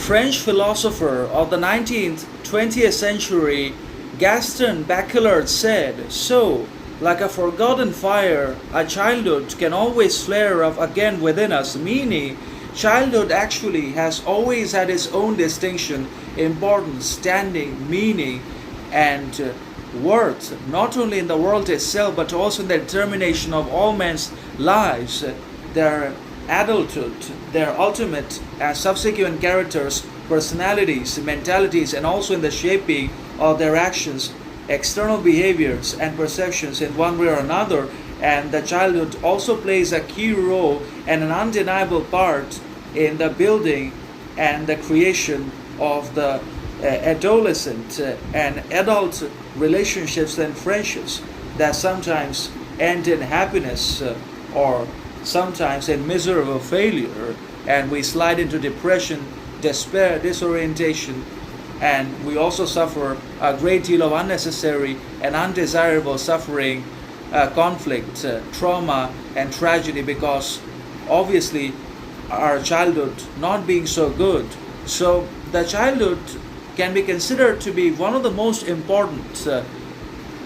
French philosopher of the 19th, 20th century, Gaston Bachelard said, "So, like a forgotten fire, a childhood can always flare up again within us," meaning childhood actually has always had its own distinction, importance, standing, meaning, and worth, not only in the world itself but also in the determination of all men's lives, their adulthood, their ultimate and subsequent characters, personalities, mentalities, and also in the shaping of their actions, external behaviors, and perceptions in one way or another. And the childhood also plays a key role and an undeniable part in the building and the creation of the adolescent and adult relationships and friendships that sometimes end in happiness or sometimes in miserable failure, and we slide into depression, despair, disorientation, and we also suffer a great deal of unnecessary and undesirable suffering, conflict, trauma, and tragedy because obviously our childhood not being so good. So the childhood can be considered to be one of the most important,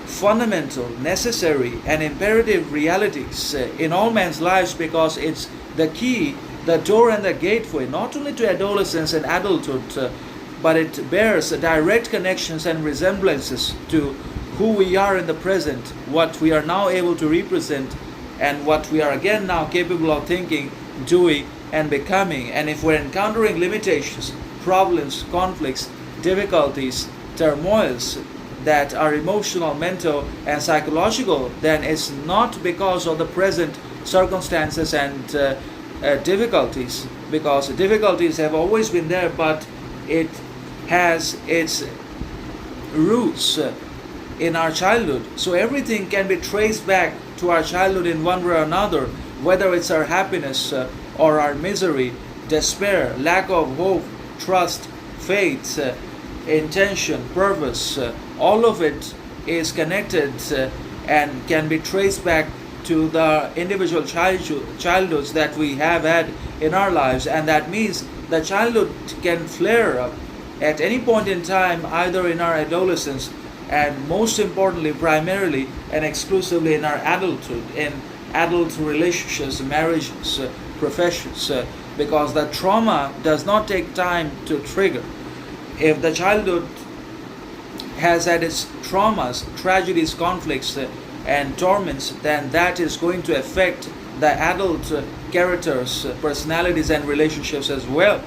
fundamental, necessary, and imperative realities in all men's lives because it's the key, the door, and the gateway not only to adolescence and adulthood, but it bears direct connections and resemblances to who we are in the present, what we are now able to represent, and what we are again now capable of thinking, doing, and becoming. And if we're encountering limitations, problems, conflicts, difficulties, turmoils that are emotional, mental, and psychological, then it's not because of the present circumstances and difficulties, because difficulties have always been there, but it has its roots in our childhood. So everything can be traced back to our childhood in one way or another, whether it's our happiness or our misery, despair, lack of hope, trust, faith, intention, purpose, all of it is connected and can be traced back to the individual childhoods that we have had in our lives. And that means the childhood can flare up at any point in time, either in our adolescence and most importantly, primarily and exclusively in our adulthood, in adult relationships, marriages, professions, because the trauma does not take time to trigger. If the childhood has had its traumas, tragedies, conflicts, and torments, then that is going to affect the adult characters, personalities, and relationships as well.